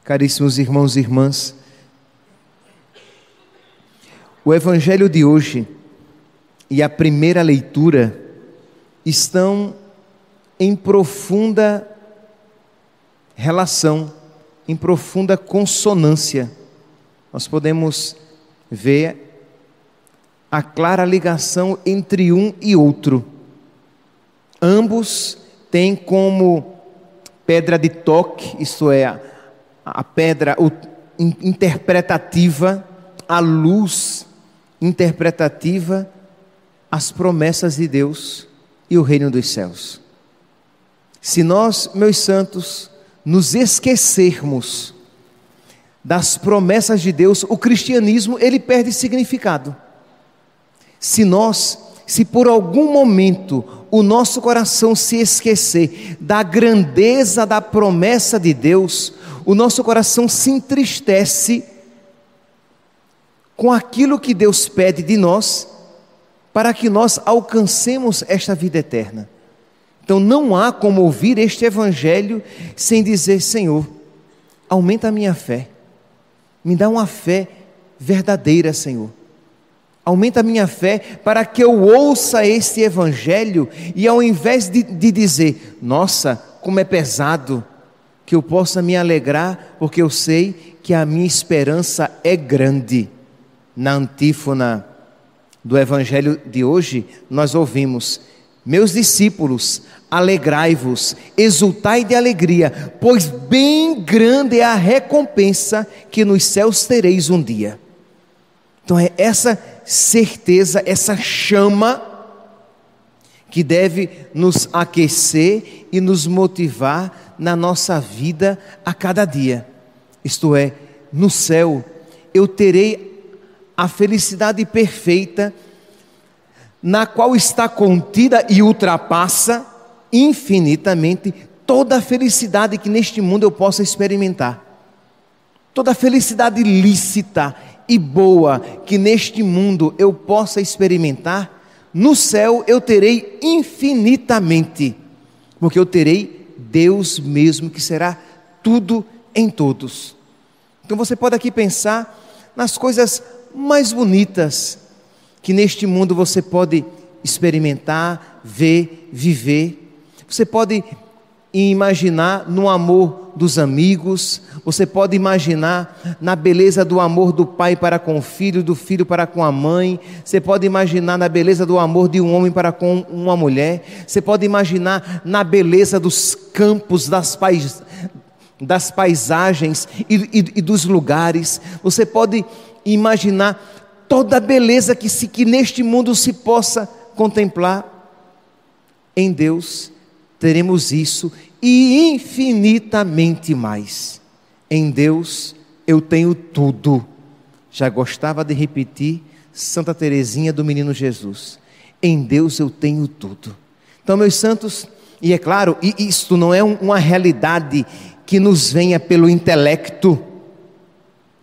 Caríssimos irmãos e irmãs, o Evangelho de hoje e a primeira leitura estão em profunda relação, em profunda consonância. Nós podemos ver a clara ligação entre um e outro. Ambos têm como pedra de toque, isto é, a pedra interpretativa, a luz interpretativa, as promessas de Deus e o reino dos céus. Se nós, meus santos, nos esquecermos das promessas de Deus, o cristianismo, ele perde significado. Se por algum momento o nosso coração se esquecer da grandeza da promessa de Deus, o nosso coração se entristece com aquilo que Deus pede de nós, para que nós alcancemos esta vida eterna. Então não há como ouvir este Evangelho sem dizer: Senhor, aumenta a minha fé, me dá uma fé verdadeira, Senhor. Aumenta a minha fé para que eu ouça este Evangelho e ao invés de dizer: nossa, como é pesado, que eu possa me alegrar, porque eu sei que a minha esperança é grande. Na antífona do Evangelho de hoje, nós ouvimos: meus discípulos, alegrai-vos, exultai de alegria, pois bem grande é a recompensa que nos céus tereis um dia. Então é essa certeza, essa chama que deve nos aquecer e nos motivar na nossa vida a cada dia. Isto é, no céu eu terei a felicidade perfeita, na qual está contida e ultrapassa infinitamente toda a felicidade que neste mundo eu possa experimentar. Toda a felicidade lícita e boa que neste mundo eu possa experimentar, no céu eu terei infinitamente, porque eu terei Deus mesmo, que será tudo em todos. Então você pode aqui pensar nas coisas mais bonitas que neste mundo você pode experimentar, ver, viver. Você pode imaginar no amor dos amigos, você pode imaginar na beleza do amor do pai para com o filho, do filho para com a mãe, você pode imaginar na beleza do amor de um homem para com uma mulher, você pode imaginar na beleza dos campos, das paisagens e dos lugares, você pode imaginar toda a beleza que neste mundo se possa contemplar. Em Deus teremos isso e infinitamente mais. Em Deus eu tenho tudo. Já gostava de repetir Santa Teresinha do Menino Jesus: em Deus eu tenho tudo. Então, meus santos, e é claro, isto não é uma realidade que nos venha pelo intelecto,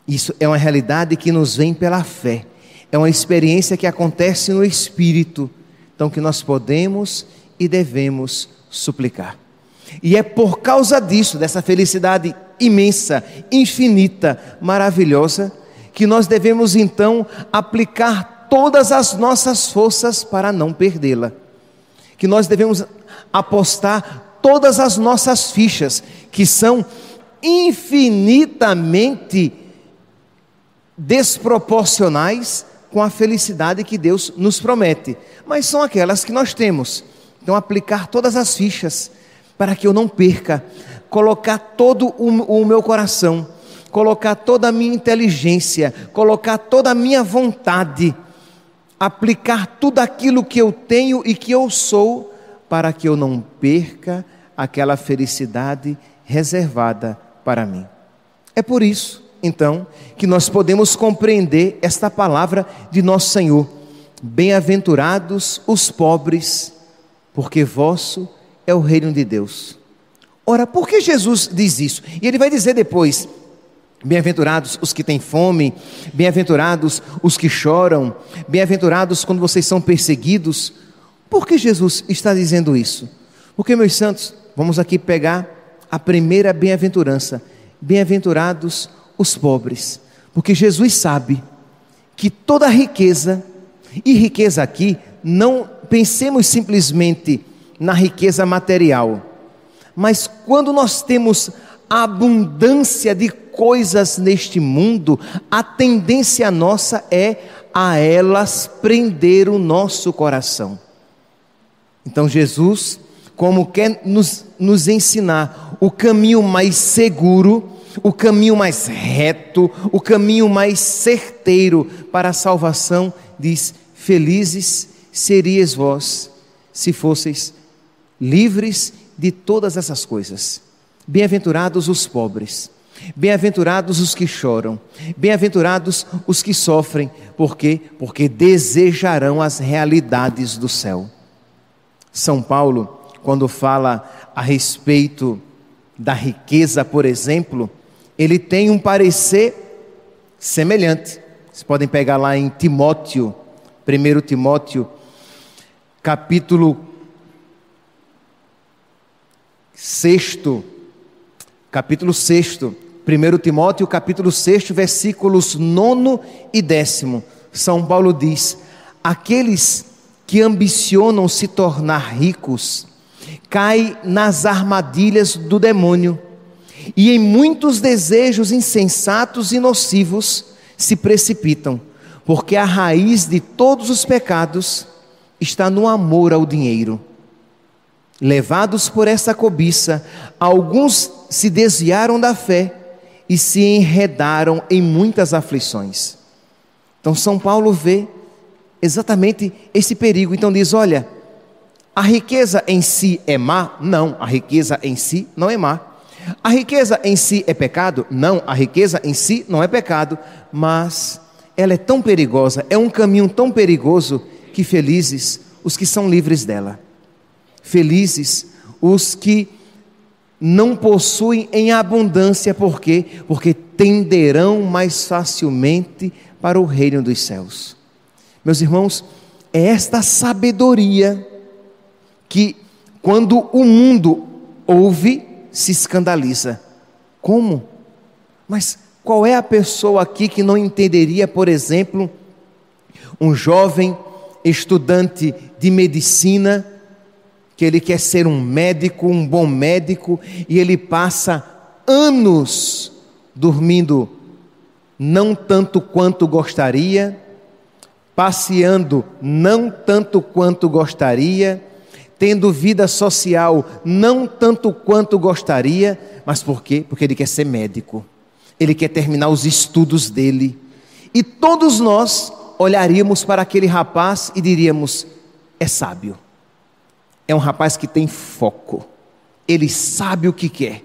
isso é uma realidade que nos vem pela fé, é uma experiência que acontece no Espírito, então que nós podemos e devemos suplicar. E é por causa disso, dessa felicidade imensa, infinita, maravilhosa, que nós devemos então aplicar todas as nossas forças para não perdê-la, que nós devemos apostar todas as nossas fichas, que são infinitamente desproporcionais com a felicidade que Deus nos promete, mas são aquelas que nós temos. Então aplicar todas as fichas para que eu não perca, colocar todo o meu coração, colocar toda a minha inteligência, colocar toda a minha vontade, aplicar tudo aquilo que eu tenho e que eu sou, para que eu não perca aquela felicidade reservada para mim. É por isso, então, que nós podemos compreender esta palavra de nosso Senhor: bem-aventurados os pobres, porque vosso é o reino de Deus. Ora, por que Jesus diz isso? E ele vai dizer depois: bem-aventurados os que têm fome, bem-aventurados os que choram, bem-aventurados quando vocês são perseguidos. Por que Jesus está dizendo isso? Porque, meus santos, vamos aqui pegar a primeira bem-aventurança: bem-aventurados os pobres, porque Jesus sabe que toda riqueza, e riqueza aqui, não pensemos simplesmente na riqueza material, mas quando nós temos a abundância de coisas neste mundo, a tendência nossa é a elas prender o nosso coração. Então Jesus, como quer nos ensinar o caminho mais seguro, o caminho mais reto, o caminho mais certeiro para a salvação, diz: felizes serias vós se fosseis livres de todas essas coisas. Bem-aventurados os pobres, bem-aventurados os que choram, bem-aventurados os que sofrem. Por quê? Porque desejarão as realidades do céu. São Paulo, quando fala a respeito da riqueza, por exemplo, ele tem um parecer semelhante. Vocês podem pegar lá em Timóteo, 1 Timóteo, capítulo 6, 1 Timóteo, capítulo 6, versículos 9 e 10. São Paulo diz: aqueles que ambicionam se tornar ricos, caem nas armadilhas do demônio, e em muitos desejos insensatos e nocivos se precipitam, porque a raiz de todos os pecados está no amor ao dinheiro. Levados por essa cobiça, alguns se desviaram da fé e se enredaram em muitas aflições. Então São Paulo vê exatamente esse perigo. Então diz: olha, a riqueza em si é má? Não, a riqueza em si não é má. A riqueza em si é pecado? Não, a riqueza em si não é pecado, mas ela é tão perigosa, é um caminho tão perigoso, que felizes os que são livres dela. Felizes os que não possuem em abundância. Por quê? Porque tenderão mais facilmente para o reino dos céus. Meus irmãos, é esta sabedoria que, quando o mundo ouve, se escandaliza. Como? Mas qual é a pessoa aqui que não entenderia, por exemplo, um jovem estudante de medicina, que ele quer ser um médico, um bom médico, e ele passa anos dormindo não tanto quanto gostaria, passeando não tanto quanto gostaria, tendo vida social não tanto quanto gostaria. Mas por quê? Porque ele quer ser médico, ele quer terminar os estudos dele, e todos nós olharíamos para aquele rapaz e diríamos: é sábio, é um rapaz que tem foco, ele sabe o que quer.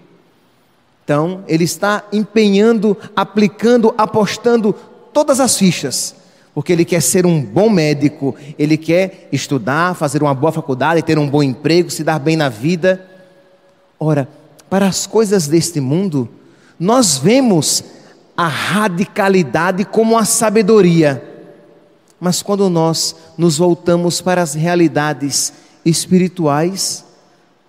Então ele está empenhando, aplicando, apostando todas as fichas, porque ele quer ser um bom médico, ele quer estudar, fazer uma boa faculdade, ter um bom emprego, se dar bem na vida. Ora, para as coisas deste mundo, nós vemos a radicalidade como a sabedoria, mas quando nós nos voltamos para as realidades espirituais,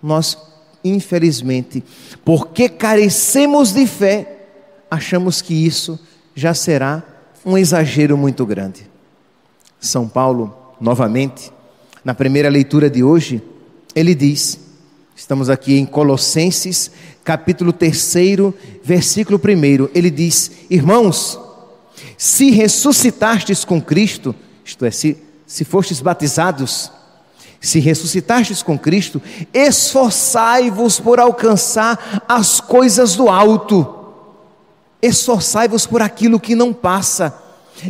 nós, infelizmente, porque carecemos de fé, achamos que isso já será um exagero muito grande. São Paulo, novamente, na primeira leitura de hoje, ele diz, estamos aqui em Colossenses, capítulo 3, versículo 1, ele diz: irmãos, se ressuscitastes com Cristo, isto é, se fostes batizados, se ressuscitastes com Cristo, esforçai-vos por alcançar as coisas do alto. Esforçai-vos por aquilo que não passa,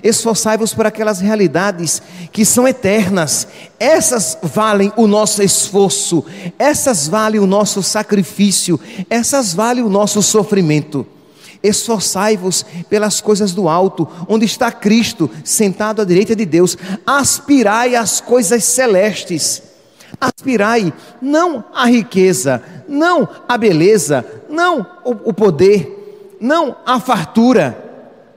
esforçai-vos por aquelas realidades que são eternas. Essas valem o nosso esforço, essas valem o nosso sacrifício, essas valem o nosso sofrimento. Esforçai-vos pelas coisas do alto, onde está Cristo sentado à direita de Deus. Aspirai às coisas celestes. Aspirai não à riqueza, não à beleza, não o poder, não à fartura.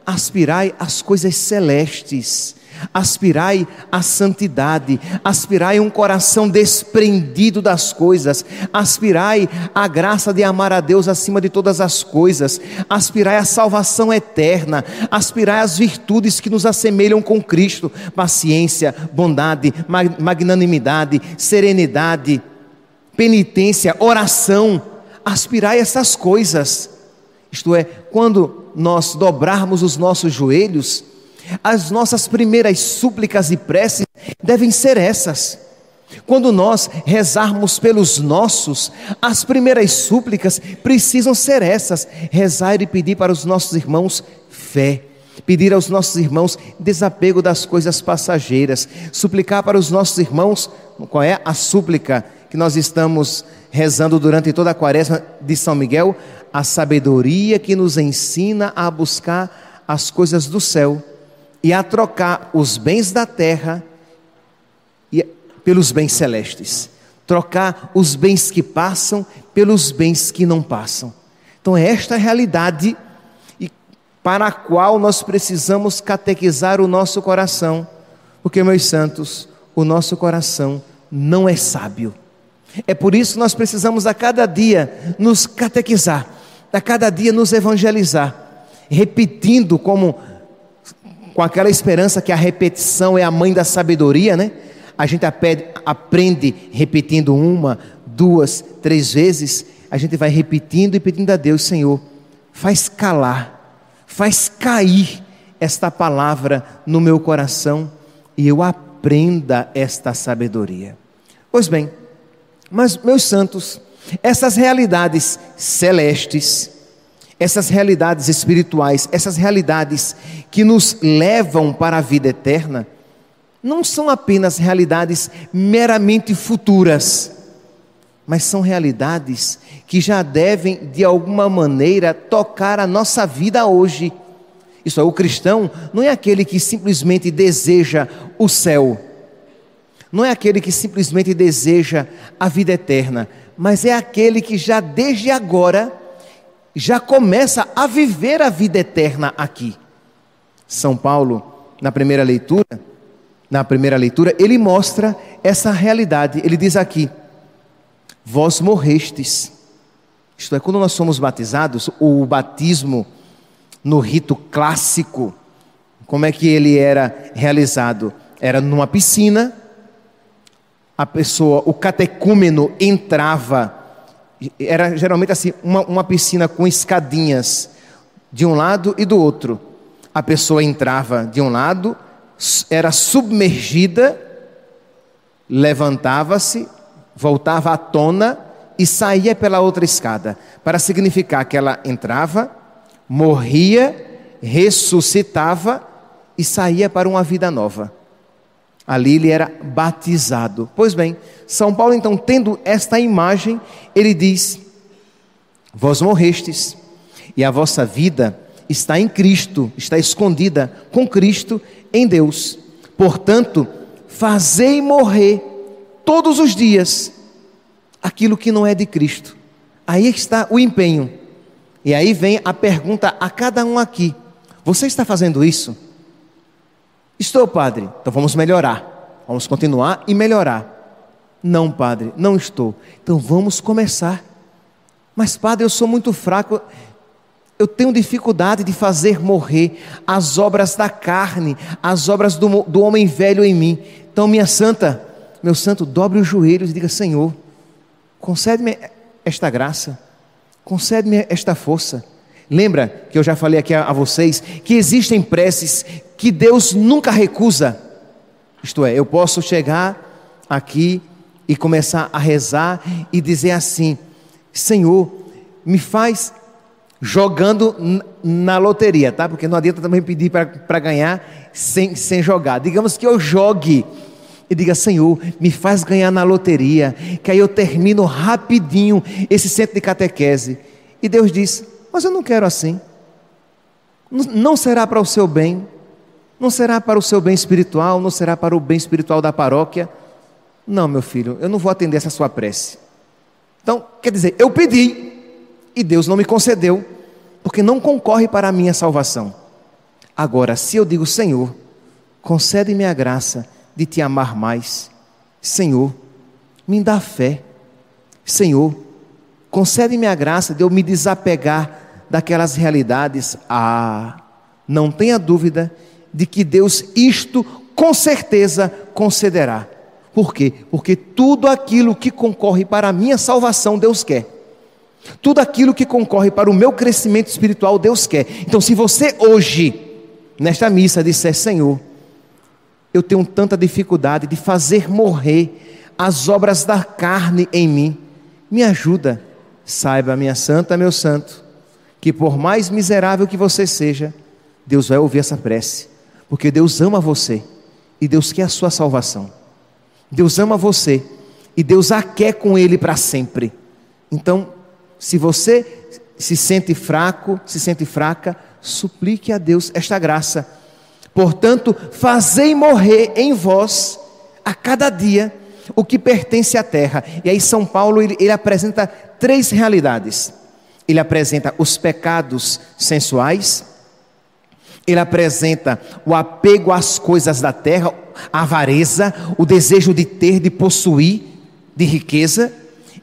Aspirai às coisas celestes, Aspirai à santidade, aspirai a um coração desprendido das coisas, aspirai à graça de amar a Deus acima de todas as coisas, aspirai à salvação eterna, aspirai às virtudes que nos assemelham com Cristo: paciência, bondade, magnanimidade, serenidade, penitência, oração. Aspirai a essas coisas. Isto é, quando nós dobrarmos os nossos joelhos, as nossas primeiras súplicas e preces devem ser essas. Quando nós rezarmos pelos nossos, as primeiras súplicas precisam ser essas: rezar e pedir para os nossos irmãos fé, pedir aos nossos irmãos desapego das coisas passageiras, suplicar para os nossos irmãos. Qual é a súplica que nós estamos rezando durante toda a quaresma de São Miguel? A sabedoria que nos ensina a buscar as coisas do céu e a trocar os bens da terra pelos bens celestes. Trocar os bens que passam pelos bens que não passam. Então é esta a realidade para a qual nós precisamos catequizar o nosso coração. Porque, meus santos, o nosso coração não é sábio. É por isso que nós precisamos a cada dia nos catequizar, a cada dia nos evangelizar, repetindo com aquela esperança que a repetição é a mãe da sabedoria, né? A gente aprende repetindo 1, 2, 3 vezes. A gente vai repetindo e pedindo a Deus: Senhor, faz calar, faz cair esta palavra no meu coração e eu aprenda esta sabedoria. Pois bem, mas, meus santos, essas realidades celestes, essas realidades espirituais, essas realidades que nos levam para a vida eterna, não são apenas realidades meramente futuras, mas são realidades que já devem, de alguma maneira, tocar a nossa vida hoje. Isso é, o cristão não é aquele que simplesmente deseja o céu, não é aquele que simplesmente deseja a vida eterna, mas é aquele que já desde agora já começa a viver a vida eterna aqui. São Paulo, na primeira leitura, ele mostra essa realidade. Ele diz aqui: vós morrestes. Isto é, quando nós somos batizados, o batismo no rito clássico, como é que ele era realizado? Era numa piscina. A pessoa, o catecúmeno entrava, era geralmente assim, uma piscina com escadinhas de um lado e do outro. A pessoa entrava de um lado, era submergida, levantava-se, voltava à tona e saía pela outra escada, para significar que ela entrava, morria, ressuscitava e saía para uma vida nova. Ali ele era batizado. Pois bem, São Paulo então, tendo esta imagem, ele diz: vós morrestes, e a vossa vida está em Cristo, está escondida com Cristo em Deus. Portanto, fazei morrer todos os dias aquilo que não é de Cristo. Aí está o empenho. E aí vem a pergunta a cada um aqui: você está fazendo isso? Estou, padre. Então vamos melhorar. Vamos continuar e melhorar. Não, padre, não estou. Então vamos começar. Mas, padre, eu sou muito fraco. Eu tenho dificuldade de fazer morrer as obras da carne, as obras do homem velho em mim. Então, minha santa, meu santo, dobre os joelhos e diga: Senhor, concede-me esta graça, concede-me esta força. Lembra que eu já falei aqui a vocês que existem preces que Deus nunca recusa. Isto é, eu posso chegar aqui e começar a rezar e dizer assim: Senhor, me faz, jogando na loteria, tá? Porque não adianta também pedir para ganhar sem jogar. Digamos que eu jogue e diga: Senhor, me faz ganhar na loteria, que aí eu termino rapidinho esse centro de catequese. E Deus diz: mas eu não quero assim. Não será para o seu bem, não será para o seu bem espiritual, não será para o bem espiritual da paróquia. Não, meu filho, eu não vou atender essa sua prece. Então, quer dizer, eu pedi e Deus não me concedeu, porque não concorre para a minha salvação. Agora, se eu digo: Senhor, concede-me a graça de te amar mais. Senhor, me dá fé. Senhor, concede-me a graça de eu me desapegar daquelas realidades. Não tenha dúvida de que Deus isto com certeza concederá. Por quê? Porque tudo aquilo que concorre para a minha salvação, Deus quer. Tudo aquilo que concorre para o meu crescimento espiritual, Deus quer. Então, se você hoje, nesta missa, disser: Senhor, eu tenho tanta dificuldade de fazer morrer as obras da carne em mim, me ajuda. Saiba, minha santa, meu santo, que por mais miserável que você seja, Deus vai ouvir essa prece, porque Deus ama você e Deus quer a sua salvação. Deus ama você e Deus a quer com Ele para sempre. Então, se você se sente fraco, se sente fraca, suplique a Deus esta graça. Portanto, fazei morrer em vós a cada dia o que pertence à terra. E aí São Paulo ele apresenta 3 realidades. Ele apresenta os pecados sensuais, ele apresenta o apego às coisas da terra, a avareza, o desejo de ter, de possuir, de riqueza.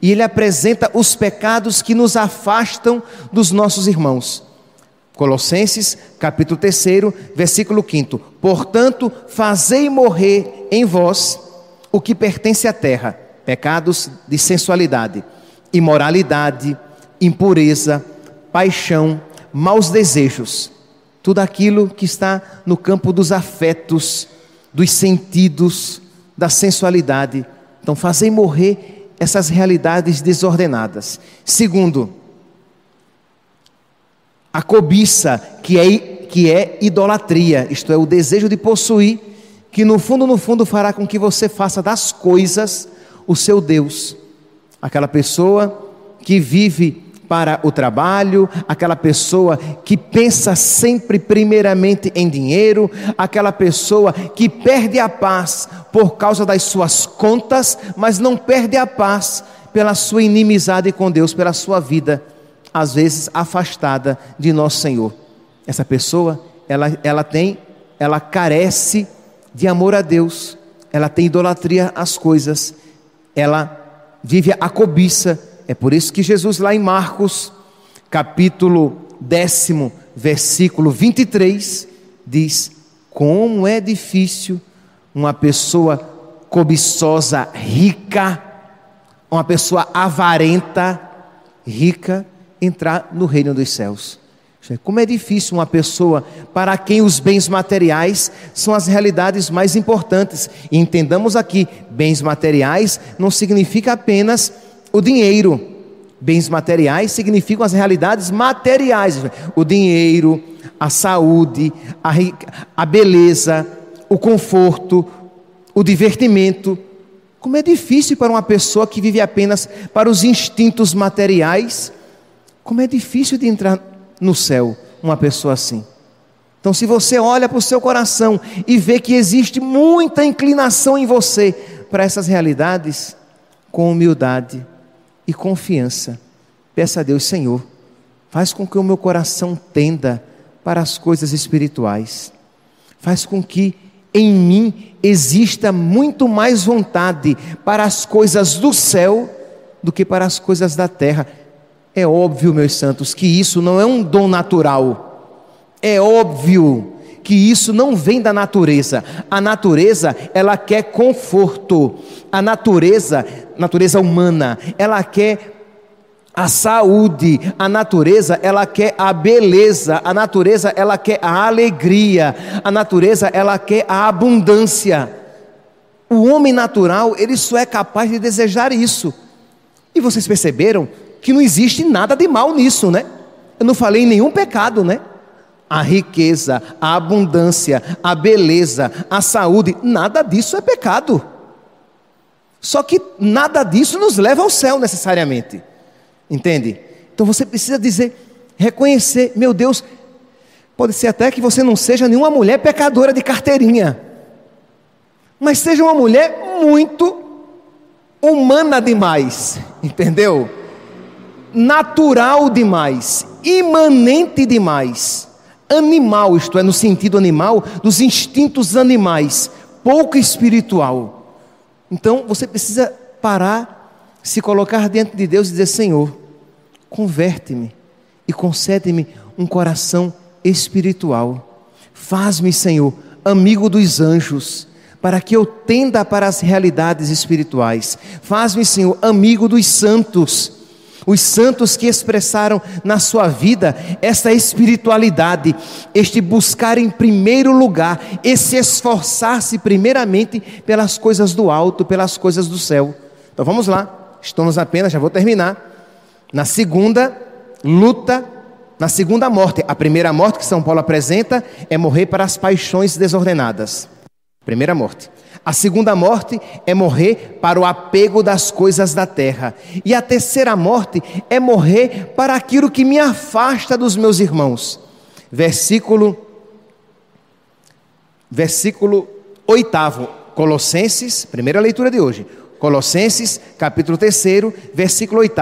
E ele apresenta os pecados que nos afastam dos nossos irmãos. Colossenses, capítulo 3, versículo 5. Portanto, fazei morrer em vós o que pertence à terra: pecados de sensualidade, imoralidade, impureza, paixão, maus desejos. Tudo aquilo que está no campo dos afetos, dos sentidos, da sensualidade. Então, fazei morrer essas realidades desordenadas. Segundo, a cobiça, que é idolatria, isto é, o desejo de possuir, que no fundo fará com que você faça das coisas o seu Deus. Aquela pessoa que vive para o trabalho, aquela pessoa que pensa sempre primeiramente em dinheiro, aquela pessoa que perde a paz por causa das suas contas, mas não perde a paz pela sua inimizade com Deus, pela sua vida, às vezes afastada de nosso Senhor. Essa pessoa, ela carece de amor a Deus, ela tem idolatria às coisas, ela vive a cobiça. É por isso que Jesus, lá em Marcos, capítulo 10, versículo 23, diz: como é difícil uma pessoa cobiçosa, rica, uma pessoa avarenta, rica, entrar no reino dos céus. Como é difícil uma pessoa para quem os bens materiais são as realidades mais importantes. E entendamos aqui, bens materiais não significa apenas o dinheiro. Bens materiais significam as realidades materiais: o dinheiro, a saúde, a beleza, o conforto, o divertimento. Como é difícil para uma pessoa que vive apenas para os instintos materiais, como é difícil de entrar no céu uma pessoa assim. Então, se você olha para o seu coração e vê que existe muita inclinação em você para essas realidades, com humildade e confiança, peça a Deus: Senhor, faz com que o meu coração tenda para as coisas espirituais, faz com que em mim exista muito mais vontade para as coisas do céu do que para as coisas da terra. É óbvio, meus santos, que isso não é um dom natural. É óbvio que isso não vem da natureza. A natureza, ela quer conforto. A natureza humana, ela quer a saúde. A natureza, ela quer a beleza. A natureza, ela quer a alegria. A natureza, ela quer a abundância. O homem natural, ele só é capaz de desejar isso. E vocês perceberam que não existe nada de mal nisso, né? Eu não falei em nenhum pecado, né? A riqueza, a abundância, a beleza, a saúde, nada disso é pecado. Só que nada disso nos leva ao céu necessariamente. Entende? Então você precisa reconhecer: meu Deus, pode ser até que você não seja nenhuma mulher pecadora de carteirinha, mas seja uma mulher muito humana demais, entendeu? Natural demais, imanente demais, animal, isto é, no sentido animal, dos instintos animais, pouco espiritual. Então você precisa parar, se colocar diante de Deus e dizer: Senhor, converte-me e concede-me um coração espiritual. Faz-me, Senhor, amigo dos anjos, para que eu tenda para as realidades espirituais. Faz-me, Senhor, amigo dos santos, os santos que expressaram na sua vida essa espiritualidade, este buscar em primeiro lugar, esse esforçar-se primeiramente pelas coisas do alto, pelas coisas do céu. Então vamos lá, estamos apenas, já vou terminar, na segunda luta, na segunda morte. A primeira morte que São Paulo apresenta é morrer para as paixões desordenadas. Primeira morte. A segunda morte é morrer para o apego das coisas da terra. E a terceira morte é morrer para aquilo que me afasta dos meus irmãos. Versículo 8, Colossenses, primeira leitura de hoje. Colossenses, capítulo 3, versículo 8.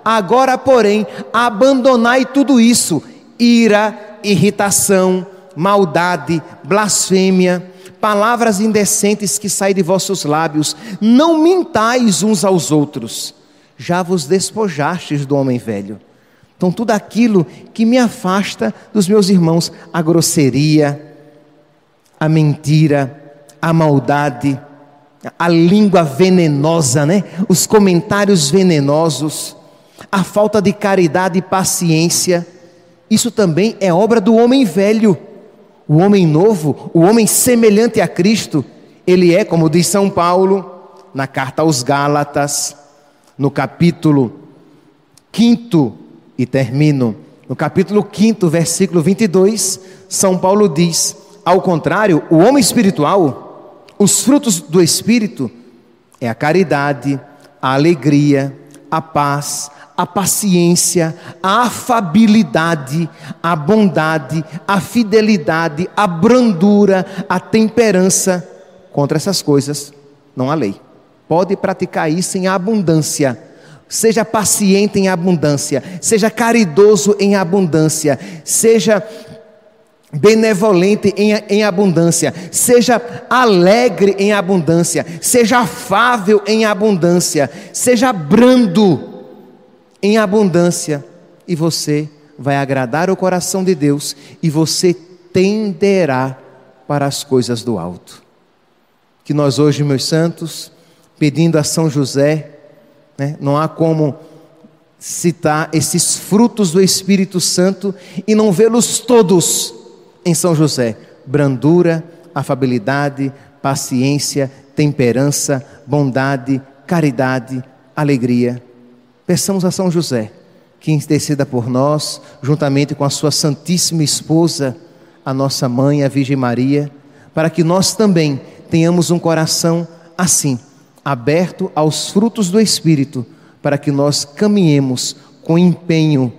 Agora, porém, abandonai tudo isso: ira, irritação, maldade, blasfêmia, palavras indecentes que saem de vossos lábios. Não mintais uns aos outros, já vos despojastes do homem velho. Então tudo aquilo que me afasta dos meus irmãos, a grosseria, a mentira, a maldade, a língua venenosa, né? Os comentários venenosos, a falta de caridade e paciência, isso também é obra do homem velho. O homem novo, o homem semelhante a Cristo, ele é, como diz São Paulo, na carta aos Gálatas, no capítulo 5, e termino, no capítulo 5, versículo 22, São Paulo diz: ao contrário, o homem espiritual, os frutos do Espírito, é a caridade, a alegria, a paz, a paciência, a afabilidade, a bondade, a fidelidade, a brandura, a temperança. Contra essas coisas não há lei. Pode praticar isso em abundância. Seja paciente em abundância, seja caridoso em abundância, seja benevolente em abundância, seja alegre em abundância, seja afável em abundância, seja brando em abundância, e você vai agradar o coração de Deus, e você tenderá para as coisas do alto. Que nós hoje, meus santos, pedindo a São José, né, não há como citar esses frutos do Espírito Santo e não vê-los todos em São José: brandura, afabilidade, paciência, temperança, bondade, caridade, alegria. Peçamos a São José que interceda por nós, juntamente com a sua Santíssima Esposa, a nossa Mãe, a Virgem Maria, para que nós também tenhamos um coração assim, aberto aos frutos do Espírito, para que nós caminhemos com empenho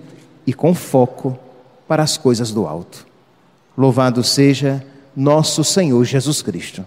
e com foco para as coisas do alto. Louvado seja nosso Senhor Jesus Cristo.